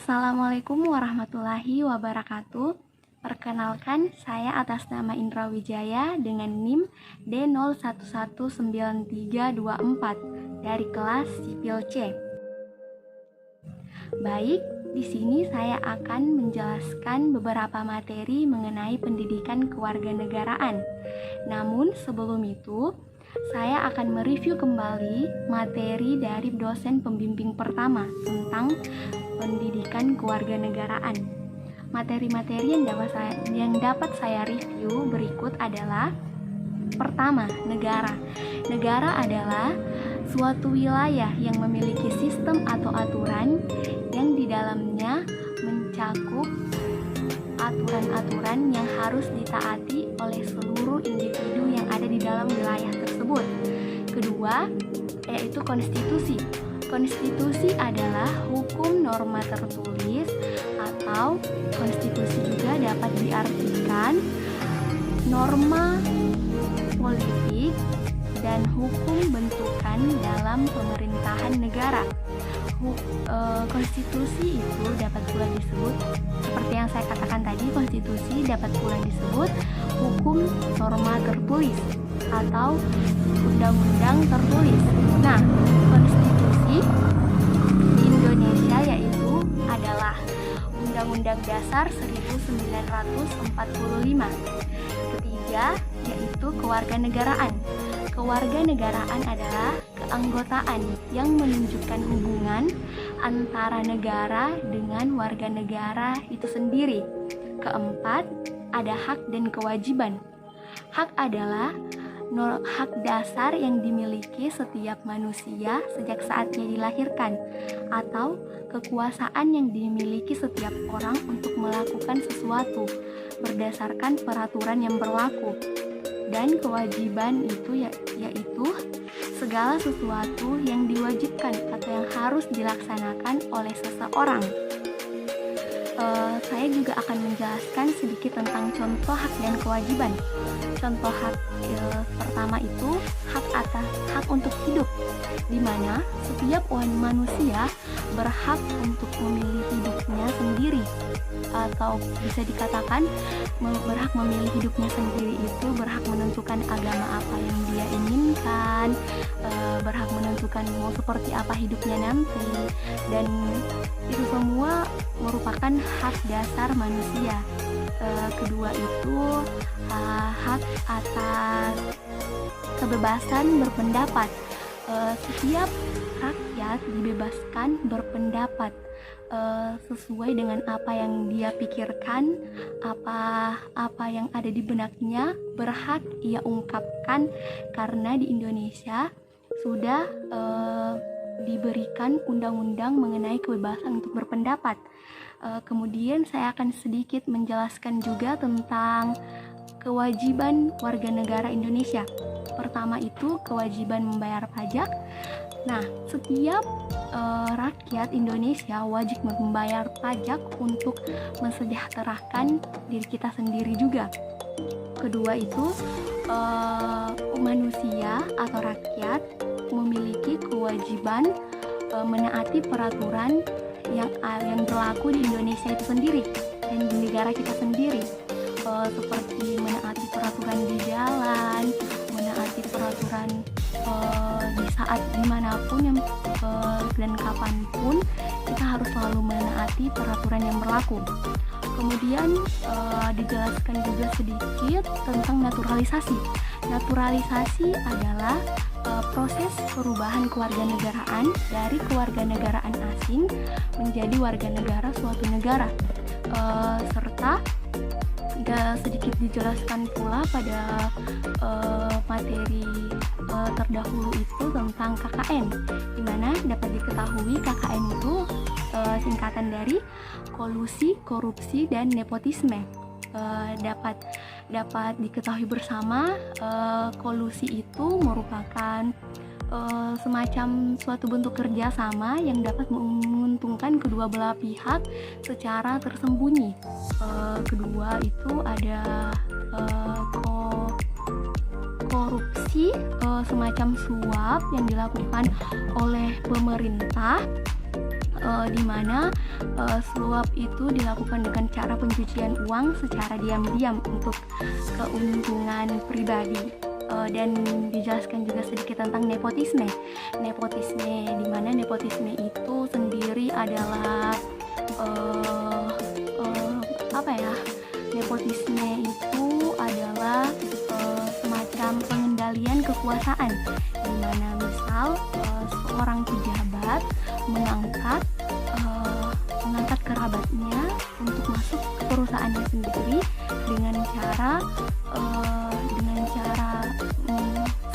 Assalamualaikum warahmatullahi wabarakatuh. Perkenalkan, saya atas nama Indra Wijaya dengan NIM D011934 dari kelas Sipil C. Baik, di sini saya akan menjelaskan beberapa materi mengenai pendidikan kewarganegaraan. Namun sebelum itu, saya akan mereview kembali materi dari dosen pembimbing pertama tentang pendidikan kewarganegaraan. Materi-materi yang dapat saya review berikut adalah: pertama, negara. Negara adalah suatu wilayah yang memiliki sistem atau aturan yang di dalamnya mencakup aturan-aturan yang harus ditaati oleh seluruh individu yang ada di dalam wilayah tersebut. Kedua, yaitu konstitusi. Konstitusi adalah hukum norma tertulis, atau konstitusi juga dapat diartikan norma politik dan hukum bentukan dalam pemerintahan negara. Konstitusi itu dapat pula disebut, seperti yang saya katakan tadi, konstitusi dapat pula disebut hukum norma tertulis atau undang-undang tertulis. Nah, konstitusi di Indonesia yaitu adalah Undang-Undang Dasar 1945. Ketiga, yaitu kewarganegaraan. Kewarganegaraan adalah keanggotaan yang menunjukkan hubungan antara negara dengan warga negara itu sendiri. Keempat, ada hak dan kewajiban. Hak adalah hak dasar yang dimiliki setiap manusia sejak saat dia dilahirkan, atau kekuasaan yang dimiliki setiap orang untuk melakukan sesuatu berdasarkan peraturan yang berlaku. Dan kewajiban itu yaitu segala sesuatu yang diwajibkan atau yang harus dilaksanakan oleh seseorang. Saya juga akan menjelaskan sedikit tentang contoh hak dan kewajiban. Contoh hak pertama itu hak untuk hidup, di mana setiap manusia berhak untuk memilih hidupnya sendiri, atau bisa dikatakan berhak memilih hidupnya sendiri itu berhak menentukan agama apa yang dia inginkan, berhak menentukan mau seperti apa hidupnya nanti, dan itu semua merupakan hak dasar manusia. Kedua itu hak atas kebebasan berpendapat. Setiap rakyat dibebaskan berpendapat sesuai dengan apa yang dia pikirkan, apa yang ada di benaknya berhak ia ungkapkan, karena di Indonesia sudah diberikan undang-undang mengenai kebebasan untuk berpendapat. Kemudian saya akan sedikit menjelaskan juga tentang kewajiban warga negara Indonesia. Pertama itu kewajiban membayar pajak. Nah, setiap rakyat Indonesia wajib membayar pajak untuk mensejahterakan diri kita sendiri juga. Kedua itu manusia atau rakyat memiliki kewajiban menaati peraturan yang berlaku di Indonesia itu sendiri dan di negara kita sendiri, seperti menaati peraturan di jalan, menaati peraturan di saat dimanapun dan kapanpun kita harus selalu menaati peraturan yang berlaku. Kemudian dijelaskan juga sedikit tentang naturalisasi. Naturalisasi adalah proses perubahan kewarganegaraan dari kewarganegaraan asing menjadi warga negara suatu negara, serta sedikit dijelaskan pula pada materi terdahulu itu tentang KKN, di mana dapat diketahui KKN itu singkatan dari kolusi, korupsi, dan nepotisme. Dapat diketahui bersama, kolusi itu merupakan semacam suatu bentuk kerjasama yang dapat menguntungkan kedua belah pihak secara tersembunyi. Kedua itu ada korupsi, semacam suap yang dilakukan oleh pemerintah di mana suap itu dilakukan dengan cara pencucian uang secara diam-diam untuk keuntungan pribadi. Dan dijelaskan juga sedikit tentang nepotisme. Nepotisme, di mana nepotisme itu sendiri adalah nepotisme itu adalah semacam pengendalian kekuasaan, di mana misal seorang pejabat mengangkat kerabatnya untuk masuk ke perusahaannya sendiri dengan cara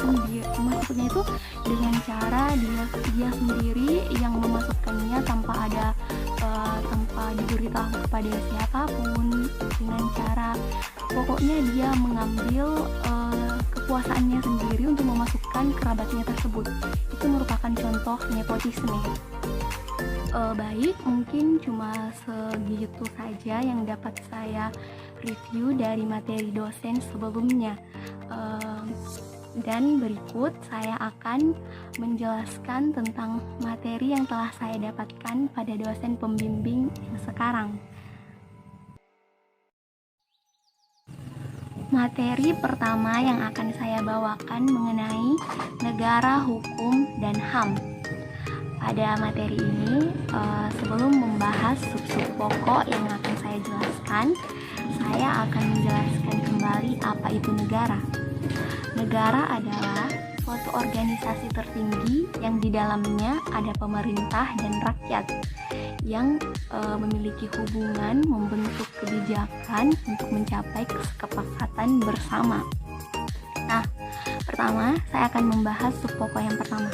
sendiri, maksudnya itu dengan cara dia sendiri yang memasukkannya tanpa diberitahu kepada siapapun, dengan cara pokoknya dia mengambil kekuasaannya sendiri untuk memasukkan kerabatnya tersebut. Itu merupakan contoh nepotisme. Baik, mungkin cuma segitu saja yang dapat saya review dari materi dosen sebelumnya. Dan berikut saya akan menjelaskan tentang materi yang telah saya dapatkan pada dosen pembimbing yang sekarang. Materi pertama yang akan saya bawakan mengenai negara hukum dan HAM. Pada materi ini, sebelum membahas sub-sub pokok yang akan saya jelaskan, saya akan menjelaskan kembali apa itu negara. Negara adalah suatu organisasi tertinggi yang di dalamnya ada pemerintah dan rakyat yang memiliki hubungan membentuk kebijakan untuk mencapai kesepakatan bersama. Nah, pertama saya akan membahas sub pokok yang pertama,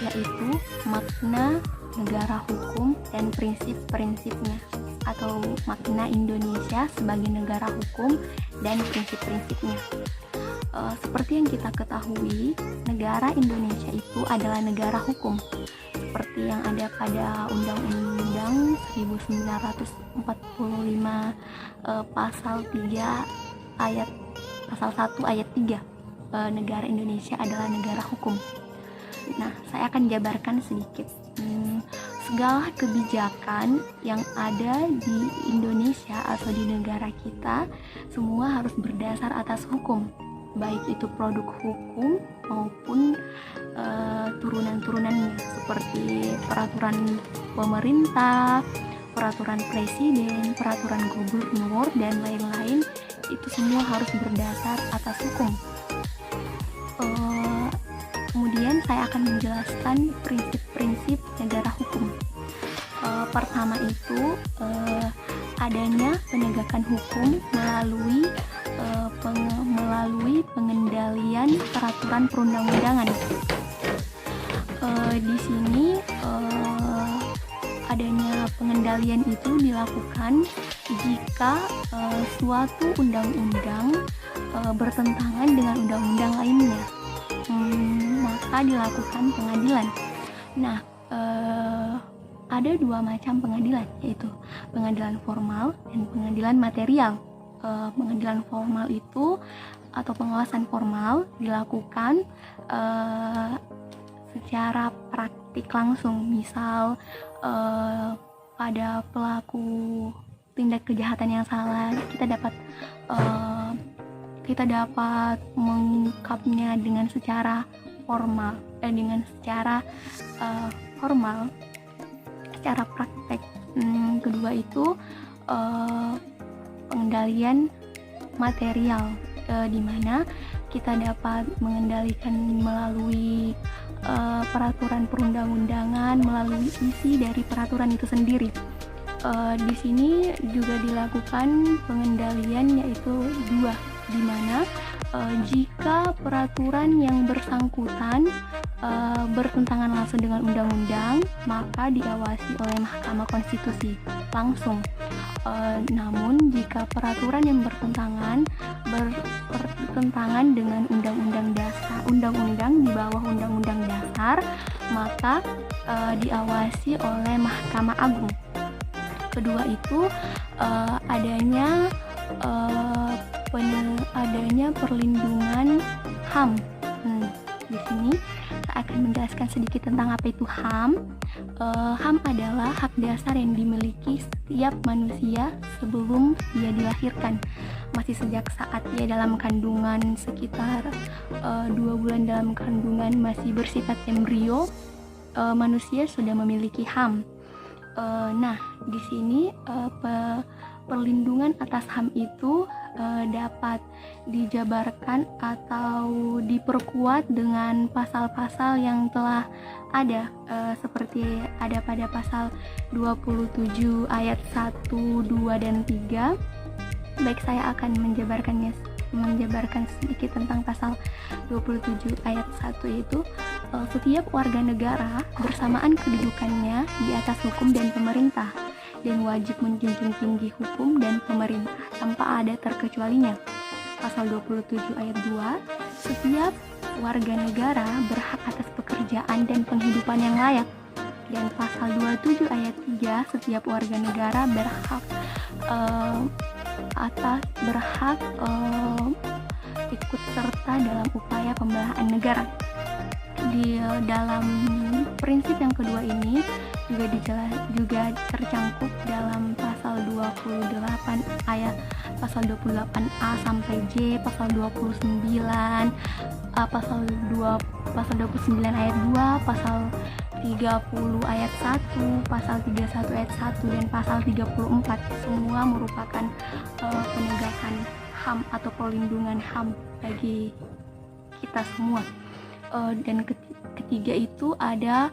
yaitu makna negara hukum dan prinsip-prinsipnya, atau makna Indonesia sebagai negara hukum dan prinsip-prinsipnya. Seperti yang kita ketahui, negara Indonesia itu adalah negara hukum, seperti yang ada pada Undang-Undang 1945 pasal 1 ayat 3. Negara Indonesia adalah negara hukum. Nah, saya akan jabarkan sedikit. Segala kebijakan yang ada di Indonesia atau di negara kita semua harus berdasar atas hukum, baik itu produk hukum maupun turunan-turunannya, seperti peraturan pemerintah, peraturan presiden, peraturan gubernur, dan lain-lain. Itu semua harus berdasar atas hukum. Kemudian saya akan menjelaskan prinsip-prinsip negara hukum. Pertama itu adanya penegakan hukum melalui pengendalian peraturan perundang-undangan. Di sini adanya pengendalian itu dilakukan jika suatu undang-undang bertentangan dengan undang-undang lainnya, maka dilakukan pengadilan. Nah, ada dua macam pengadilan, yaitu pengadilan formal dan pengadilan material. Pengadilan formal itu atau pengawasan formal dilakukan secara praktik langsung. Misal pada pelaku tindak kejahatan yang salah, kita dapat mengungkapnya dengan secara formal, secara praktek. Kedua itu pengendalian material, di mana kita dapat mengendalikan melalui peraturan perundang-undangan, melalui isi dari peraturan itu sendiri. Di sini juga dilakukan pengendalian, yaitu dua, di mana jika peraturan yang bersangkutan bertentangan langsung dengan undang-undang, maka diawasi oleh Mahkamah Konstitusi langsung. Namun jika peraturan yang bertentangan dengan undang-undang di bawah undang-undang dasar, maka diawasi oleh Mahkamah Agung. Kedua itu adanya perlindungan HAM. Di sini saya akan menjelaskan sedikit tentang apa itu HAM. HAM adalah hak dasar yang dimiliki setiap manusia sebelum ia dilahirkan. Masih sejak saat ia dalam kandungan, sekitar 2 bulan dalam kandungan masih bersifat embrio, manusia sudah memiliki HAM. Nah, di sini perlindungan atas HAM itu dapat dijabarkan atau diperkuat dengan pasal-pasal yang telah ada, seperti ada pada pasal 27 ayat 1, 2, dan 3. Baik, saya akan menjabarkan sedikit tentang pasal 27 ayat 1, yaitu setiap warga negara bersamaan kedudukannya di atas hukum dan pemerintah, dan wajib menjunjung tinggi hukum dan pemerintah tanpa ada terkecualinya. Pasal 27 ayat 2, setiap warga negara berhak atas pekerjaan dan penghidupan yang layak. Dan pasal 27 ayat 3, setiap warga negara berhak ikut serta dalam upaya pembelahan negara. Di dalam prinsip yang kedua ini juga tercangkup dalam pasal 28 ayat pasal 28A sampai J, pasal 29, pasal 29 ayat 2, pasal 30 ayat 1, pasal 31 ayat 1, dan pasal 34. Semua merupakan penegakan HAM atau perlindungan HAM bagi kita semua. Dan ketiga itu ada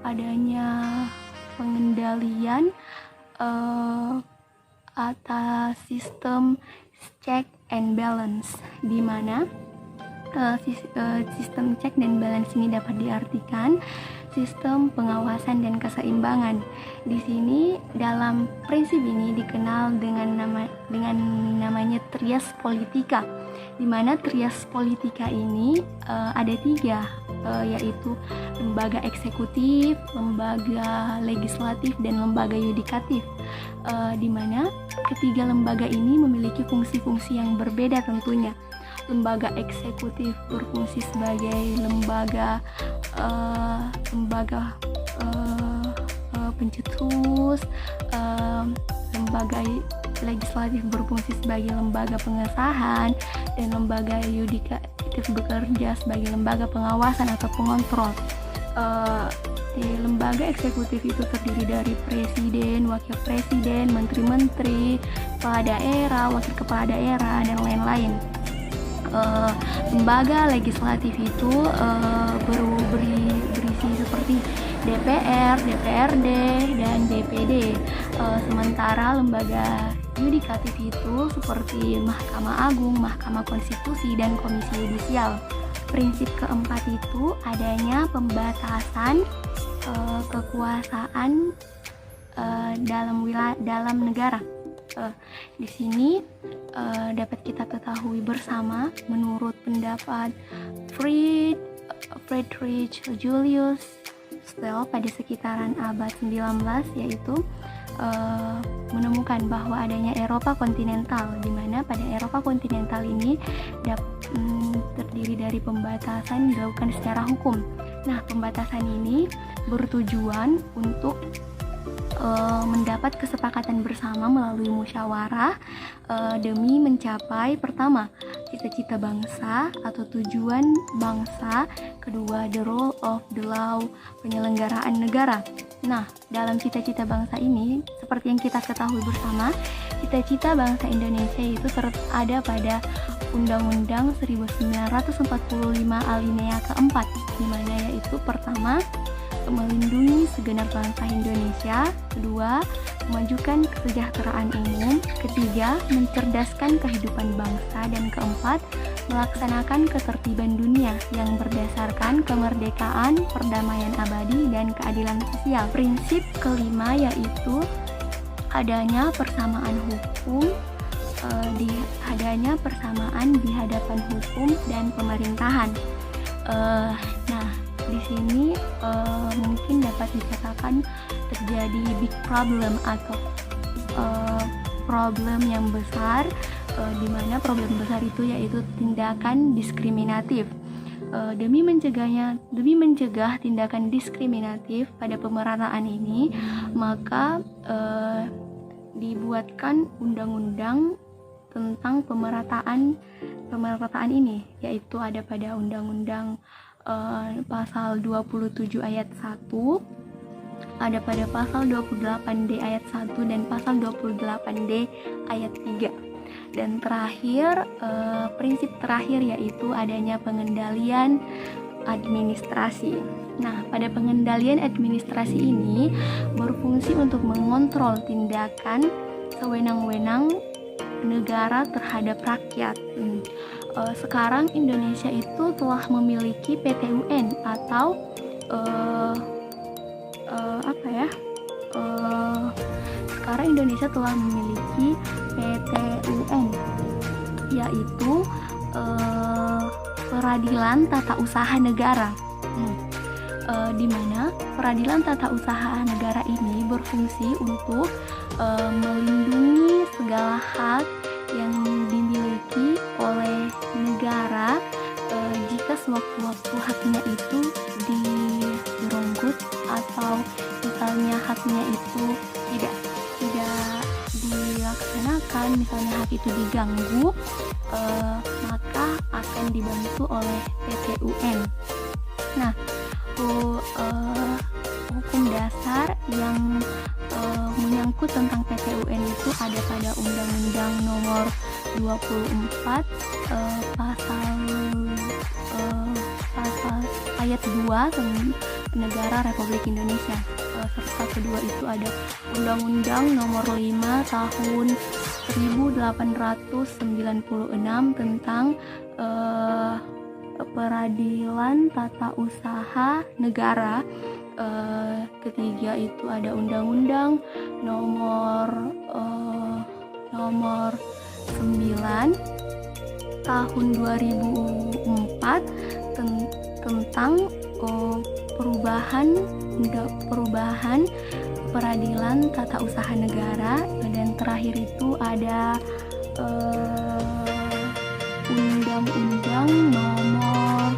adanya pengendalian atas sistem check and balance, di mana sistem check dan balance ini dapat diartikan sistem pengawasan dan keseimbangan. Di sini dalam prinsip ini dikenal dengan namanya trias politika, di mana trias politika ini ada 3, yaitu lembaga eksekutif, lembaga legislatif, dan lembaga yudikatif, di mana ketiga lembaga ini memiliki fungsi-fungsi yang berbeda tentunya. Lembaga eksekutif berfungsi sebagai lembaga pencetus, lembaga legislatif berfungsi sebagai lembaga pengesahan, dan lembaga yudikatif bekerja sebagai lembaga pengawasan atau pengontrol. Di lembaga eksekutif itu terdiri dari presiden, wakil presiden, menteri-menteri, kepala daerah, wakil kepala daerah, dan lain-lain. Lembaga legislatif itu berisi seperti DPR, DPRD, dan DPD. Sementara lembaga yudikatif itu seperti Mahkamah Agung, Mahkamah Konstitusi, dan Komisi Yudisial. Prinsip keempat itu adanya pembatasan kekuasaan dalam negara. Di sini dapat kita ketahui bersama, menurut pendapat Friedrich Julius Stel pada sekitaran abad 19, yaitu menemukan bahwa adanya Eropa kontinental, di mana pada Eropa kontinental ini terdiri dari pembatasan dilakukan secara hukum. Nah, pembatasan ini bertujuan untuk mendapat kesepakatan bersama melalui musyawarah demi mencapai, pertama, cita-cita bangsa atau tujuan bangsa, kedua, the role of the law, penyelenggaraan negara. Nah, dalam cita-cita bangsa ini, seperti yang kita ketahui bersama, cita-cita bangsa Indonesia itu ada pada Undang-Undang 1945 alinea keempat, di mana yaitu pertama, melindungi segenap bangsa Indonesia, kedua, memajukan kesejahteraan umum, ketiga, mencerdaskan kehidupan bangsa, dan keempat, melaksanakan ketertiban dunia yang berdasarkan kemerdekaan, perdamaian abadi, dan keadilan sosial. Prinsip kelima yaitu adanya persamaan hukum, persamaan di hadapan hukum dan pemerintahan. Nah, di sini mungkin dapat dikatakan terjadi big problem atau problem yang besar di mana problem besar itu yaitu tindakan diskriminatif. Demi mencegah tindakan diskriminatif pada pemerataan ini, maka dibuatkan undang-undang tentang pemerataan ini, yaitu ada pada Undang-Undang pasal 27 ayat 1, ada pada pasal 28D ayat 1 dan pasal 28D ayat 3. Dan terakhir, prinsip terakhir yaitu adanya pengendalian administrasi. Nah, pada pengendalian administrasi ini berfungsi untuk mengontrol tindakan sewenang-wenang negara terhadap rakyat. Sekarang Indonesia itu telah memiliki PT-UN atau sekarang Indonesia telah memiliki PT-UN, yaitu Peradilan Tata Usaha Negara, di mana Peradilan Tata Usaha Negara ini berfungsi untuk melindungi segala hak yang dimiliki oleh negara jika sewaktu-waktu haknya itu direnggut atau misalnya haknya itu tidak dilaksanakan, misalnya hak itu diganggu, maka akan dibantu oleh PT-UN. Nah, hukum dasar yang menyangkut tentang PT-UN itu ada pada Undang-Undang Nomor 24 pasal ayat 2 Negara Republik Indonesia, serta kedua itu ada Undang-Undang Nomor 5 Tahun 1896 tentang Peradilan Tata Usaha Negara. Ketiga itu ada Undang-Undang Nomor 9 Tahun 2004 tentang perubahan Peradilan Tata Usaha Negara. Dan terakhir itu ada Undang-Undang Nomor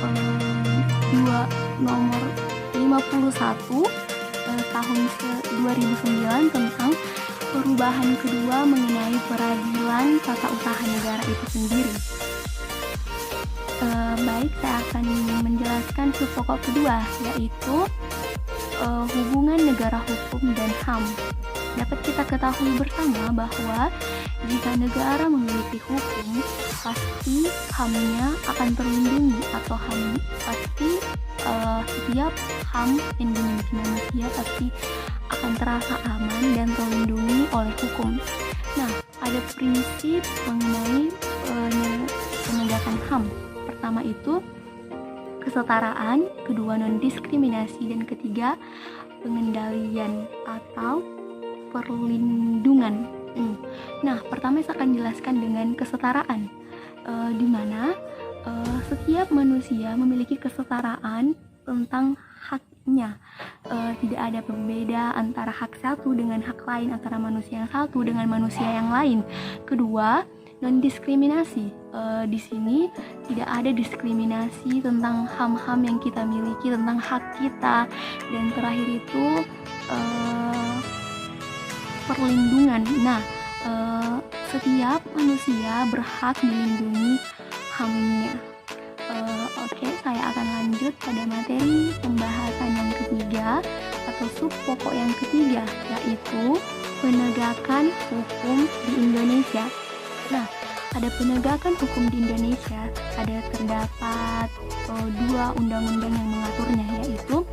51 Tahun 2009 tentang perubahan kedua mengenai Peradilan Tata Usaha Negara itu sendiri. Baik, saya akan menjelaskan subpokok kedua, yaitu hubungan negara hukum dan HAM. Dapat kita ketahui bersama bahwa jika negara memiliki hukum, pasti HAM-nya akan terlindungi, atau pasti setiap HAM yang dimiliki manusia pasti akan terasa aman dan terlindungi oleh hukum. Nah, ada prinsip mengenai penegakan HAM. Pertama itu kesetaraan, kedua non-diskriminasi, dan ketiga pengendalian atau perlindungan. Nah, pertama saya akan jelaskan dengan kesetaraan, di mana setiap manusia memiliki kesetaraan tentang haknya. Tidak ada pembeda antara hak satu dengan hak lain, antara manusia yang satu dengan manusia yang lain. Kedua, non-diskriminasi. Di sini tidak ada diskriminasi tentang HAM-HAM yang kita miliki, tentang hak kita. Dan terakhir itu perlindungan. Nah, setiap manusia berhak dilindungi HAM-nya. Oke, saya akan lanjut pada materi pembahasan yang ketiga atau subpokok yang ketiga, yaitu penegakan hukum di Indonesia. Nah, ada penegakan hukum di Indonesia, ada terdapat dua undang-undang yang mengaturnya, yaitu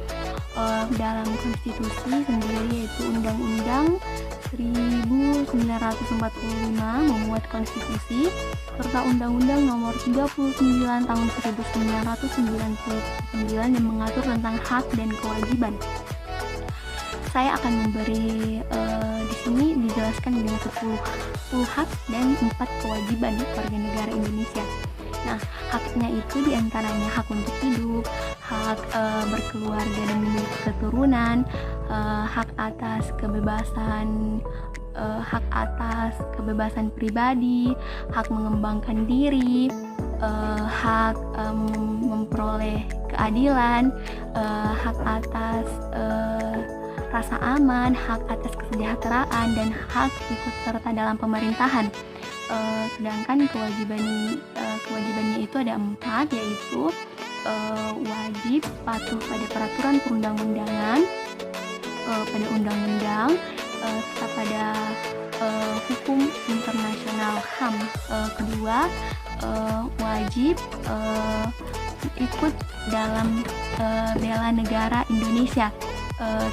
dalam konstitusi sendiri, yaitu Undang-Undang 1945 memuat konstitusi, serta Undang-Undang Nomor 39 Tahun 1999 yang mengatur tentang hak dan kewajiban. Saya akan memberi di sini dijelaskan dengan 10 hak dan 4 kewajiban warga negara Indonesia. Nah, haknya itu diantaranya hak untuk hidup, hak berkeluarga dan memiliki keturunan, hak atas kebebasan hak atas kebebasan pribadi, hak mengembangkan diri, hak memperoleh keadilan, hak atas rasa aman, hak atas kesejahteraan, dan hak ikut serta dalam pemerintahan. Sedangkan kewajibannya itu ada 4, yaitu wajib patuh pada peraturan perundang-undangan, pada undang-undang, serta pada hukum internasional HAM. Kedua, wajib ikut dalam bela negara Indonesia.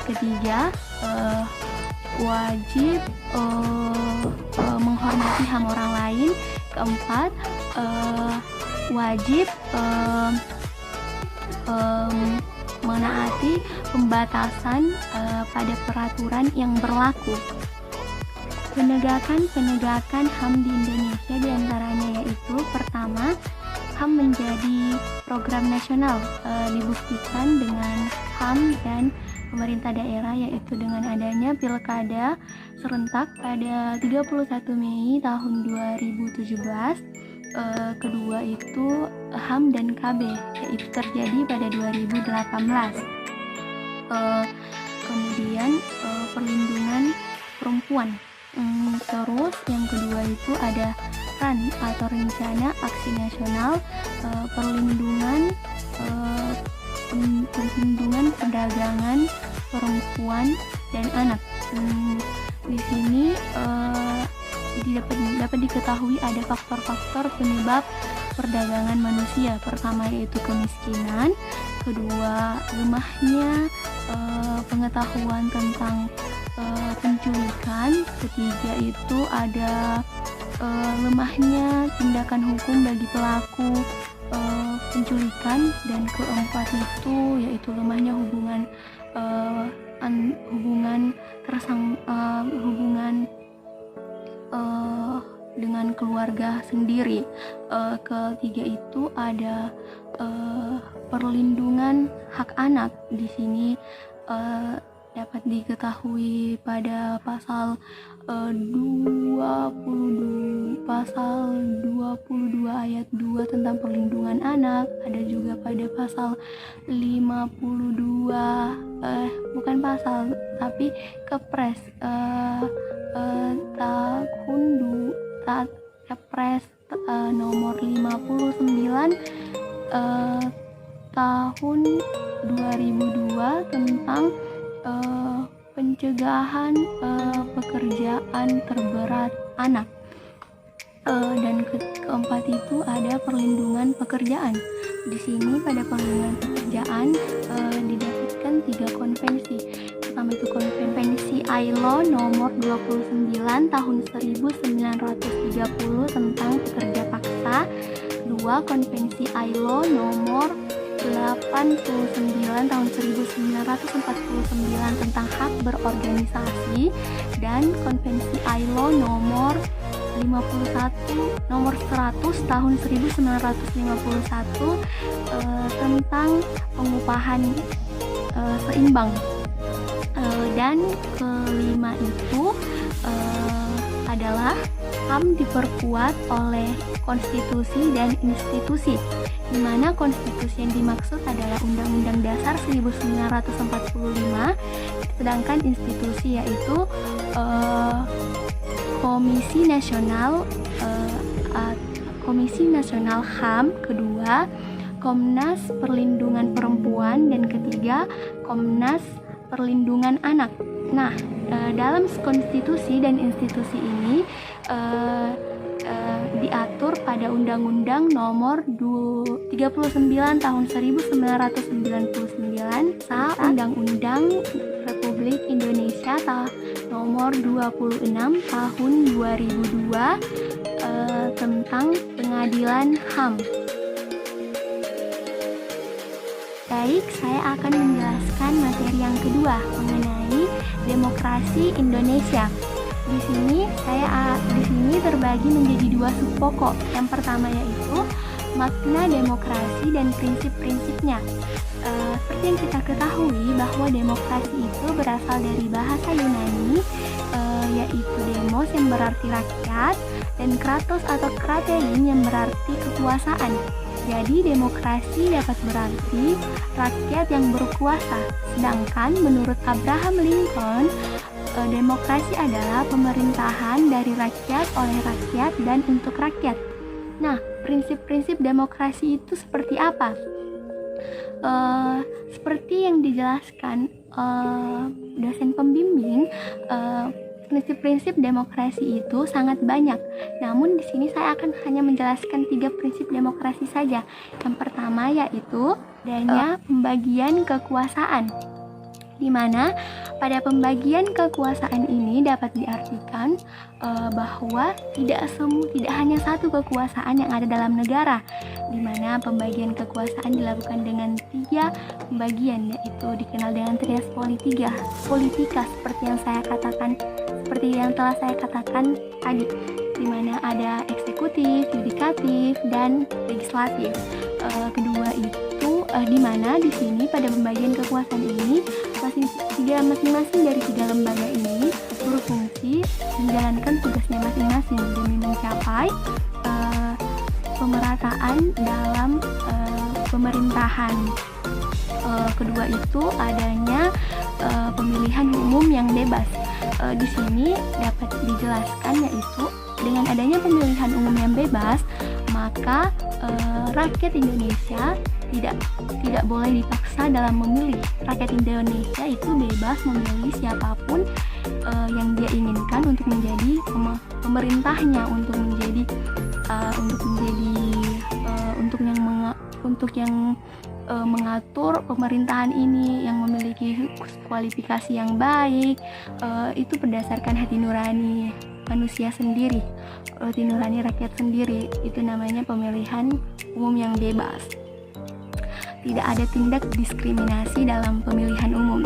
Ketiga, wajib menghormati HAM orang lain. Keempat, wajib menaati pembatasan pada peraturan yang berlaku. Penegakan HAM di Indonesia diantaranya yaitu: pertama, HAM menjadi program nasional, dibuktikan dengan HAM dan pemerintah daerah, yaitu dengan adanya pilkada serentak pada 31 Mei tahun 2017. Kedua itu HAM dan KB, yaitu terjadi pada 2018. Kemudian perlindungan perempuan. Terus yang kedua itu ada RAN atau Rencana Aksi Nasional Perlindungan Perdagangan Perempuan dan Anak. Di sini dapat diketahui ada faktor-faktor penyebab perdagangan manusia. Pertama yaitu kemiskinan, kedua lemahnya pengetahuan tentang penculikan, ketiga itu ada lemahnya tindakan hukum bagi pelaku penculikan, dan keempat itu yaitu lemahnya hubungan dengan keluarga sendiri. Ketiga itu ada perlindungan hak anak. Di sini dapat diketahui pada pasal 22 ayat 2 tentang perlindungan anak. Ada juga pada pasal 52 bukan pasal tapi Kepres Kepres nomor 59 tahun 2002 tentang pencegahan pekerjaan terberat anak. Dan keempat itu ada perlindungan pekerjaan. Di sini pada perlindungan pekerjaan didapatkan 3 konvensi. Pertama itu konvensi ILO nomor 29 tahun 1930 tentang pekerja paksa. Kedua, konvensi ILO nomor 89 tahun 1949 tentang hak berorganisasi, dan konvensi ILO nomor 100 tahun 1951 tentang pengupahan seimbang. Dan kelima itu adalah HAM diperkuat oleh konstitusi dan institusi, di mana konstitusi yang dimaksud adalah Undang-Undang Dasar 1945, sedangkan institusi yaitu Komisi Nasional HAM, kedua Komnas Perlindungan Perempuan, dan ketiga Komnas Perlindungan Anak. Nah, dalam konstitusi dan institusi ini diatur pada Undang-Undang nomor 39 tahun 1999 serta Undang-Undang Republik Indonesia nomor 26 tahun 2002 tentang pengadilan HAM. Baik, saya akan menjelaskan materi yang kedua mengenai demokrasi Indonesia. Di sini terbagi menjadi 2 sub pokok. Yang pertama yaitu makna demokrasi dan prinsip-prinsipnya. Seperti yang kita ketahui bahwa demokrasi itu berasal dari bahasa Yunani, yaitu demos yang berarti rakyat, dan kratos atau kratein yang berarti kekuasaan. Jadi demokrasi dapat berarti rakyat yang berkuasa. Sedangkan menurut Abraham Lincoln, demokrasi adalah pemerintahan dari rakyat, oleh rakyat, dan untuk rakyat. Nah, prinsip-prinsip demokrasi itu seperti apa? Seperti yang dijelaskan dosen pembimbing, prinsip-prinsip demokrasi itu sangat banyak. Namun di sini saya akan hanya menjelaskan 3 prinsip demokrasi saja. Yang pertama yaitu adanya pembagian kekuasaan, di mana pada pembagian kekuasaan ini dapat diartikan bahwa tidak hanya satu kekuasaan yang ada dalam negara, di mana pembagian kekuasaan dilakukan dengan 3 pembagian, yaitu dikenal dengan trias politika seperti yang telah saya katakan tadi, di mana ada eksekutif, yudikatif, dan legislatif. Kedua itu di mana di sini pada pembagian kekuasaan ini masing-masing dari 3 lembaga ini berfungsi menjalankan tugasnya masing-masing demi mencapai pemerataan dalam pemerintahan. Kedua itu adanya pemilihan umum yang bebas. Di sini dapat dijelaskan yaitu dengan adanya pemilihan umum yang bebas, maka rakyat Indonesia tidak boleh dipaksa dalam memilih. Rakyat Indonesia itu bebas memilih siapapun yang dia inginkan untuk menjadi pemerintahnya, untuk yang mengatur pemerintahan ini, yang memiliki kualifikasi yang baik. Itu berdasarkan hati nurani manusia sendiri, hati nurani rakyat sendiri. Itu namanya pemilihan umum yang bebas. Tidak ada tindak diskriminasi dalam pemilihan umum.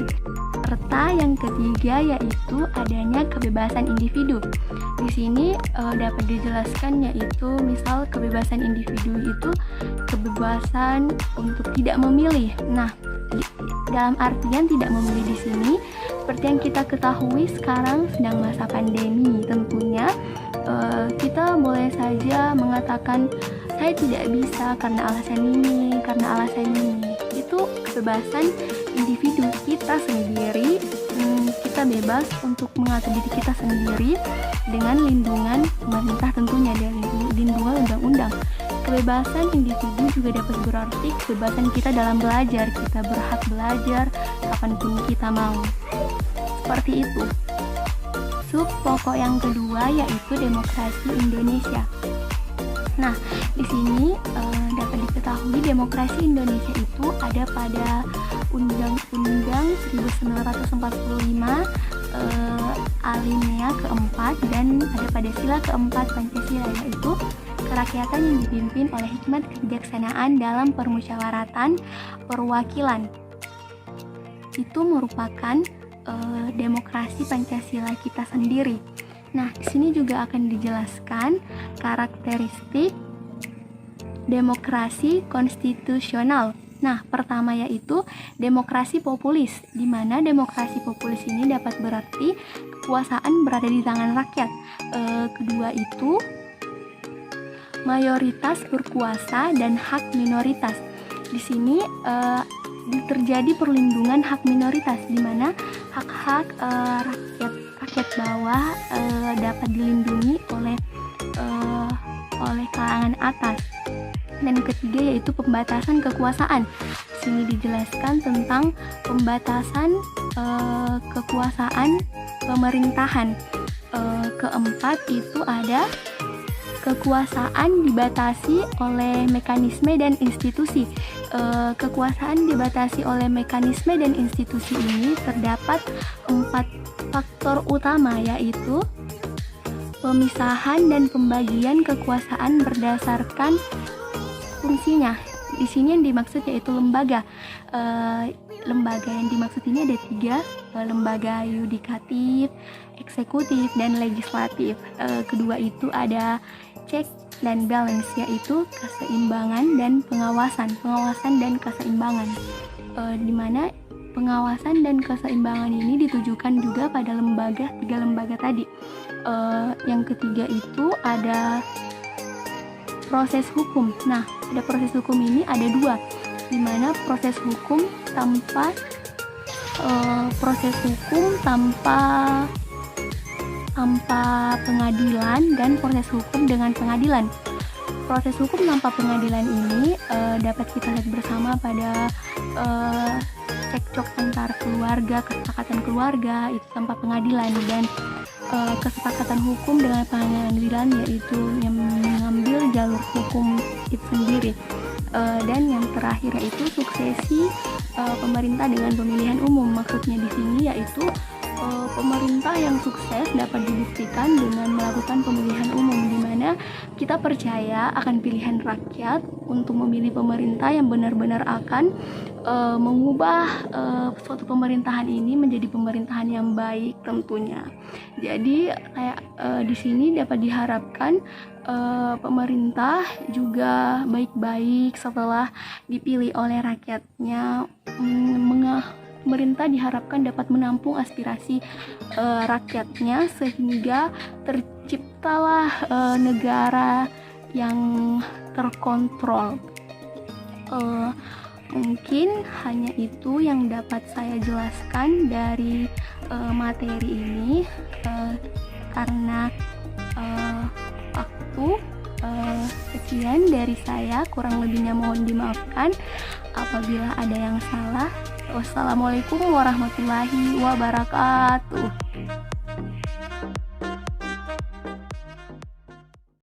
Serta yang ketiga yaitu adanya kebebasan individu. Di sini dapat dijelaskan yaitu misal kebebasan individu itu kebebasan untuk tidak memilih. Nah, dalam artian tidak memilih di sini seperti yang kita ketahui sekarang sedang masa pandemi, tentunya kita boleh saja mengatakan saya tidak bisa karena alasan ini. Itu kebebasan individu kita sendiri. Kita bebas untuk mengatur diri kita sendiri dengan lindungan pemerintah, tentunya dari lindungan undang-undang. Kebebasan individu juga dapat berarti kebebasan kita dalam belajar. Kita berhak belajar kapanpun kita mau. Seperti itu. Sub pokok yang kedua yaitu demokrasi Indonesia. Nah, di sini dapat diketahui demokrasi Indonesia itu ada pada Undang-Undang 1945 alinea keempat, dan ada pada sila keempat Pancasila, yaitu kerakyatan yang dipimpin oleh hikmat kebijaksanaan dalam permusyawaratan perwakilan. Itu merupakan demokrasi Pancasila kita sendiri. Nah, di sini juga akan dijelaskan karakteristik demokrasi konstitusional. Nah, pertama yaitu demokrasi populis, di mana demokrasi populis ini dapat berarti kekuasaan berada di tangan rakyat. Kedua itu mayoritas berkuasa dan hak minoritas. Di sini terjadi perlindungan hak minoritas, di mana hak-hak rakyat bawah dapat dilindungi oleh kalangan atas. Dan ketiga yaitu pembatasan kekuasaan. Di sini dijelaskan tentang pembatasan kekuasaan pemerintahan. Keempat itu ada kekuasaan dibatasi oleh mekanisme dan institusi. Kekuasaan dibatasi oleh mekanisme dan institusi ini terdapat 4 faktor utama, yaitu pemisahan dan pembagian kekuasaan berdasarkan fungsinya. Di sini yang dimaksud yaitu lembaga. Lembaga yang dimaksud ini ada 3, lembaga yudikatif, eksekutif, dan legislatif. Kedua itu ada check dan balance, yaitu keseimbangan dan pengawasan dan keseimbangan. Dimana pengawasan dan keseimbangan ini ditujukan juga pada tiga lembaga tadi. Yang ketiga itu ada proses hukum. Nah, pada proses hukum ini ada dua, dimana proses hukum tanpa pengadilan dan proses hukum dengan pengadilan. Proses hukum tanpa pengadilan ini dapat kita lihat bersama pada cekcok antar keluarga, kesepakatan keluarga itu tanpa pengadilan, dan kesepakatan hukum dengan pengadilan yaitu yang mengambil jalur hukum itu sendiri. Dan yang terakhir yaitu suksesi pemerintah dengan pemilihan umum. Maksudnya di sini yaitu pemerintah yang sukses dapat dibuktikan dengan melakukan pemilihan umum, di mana kita percaya akan pilihan rakyat untuk memilih pemerintah yang benar-benar akan mengubah suatu pemerintahan ini menjadi pemerintahan yang baik tentunya. Jadi kayak di sini dapat diharapkan pemerintah juga baik-baik setelah dipilih oleh rakyatnya. Pemerintah diharapkan dapat menampung aspirasi rakyatnya sehingga terciptalah negara yang terkontrol. Mungkin hanya itu yang dapat saya jelaskan dari materi ini, karena waktu. Sekian dari saya, kurang lebihnya mohon dimaafkan apabila ada yang salah. Wassalamualaikum warahmatullahi wabarakatuh.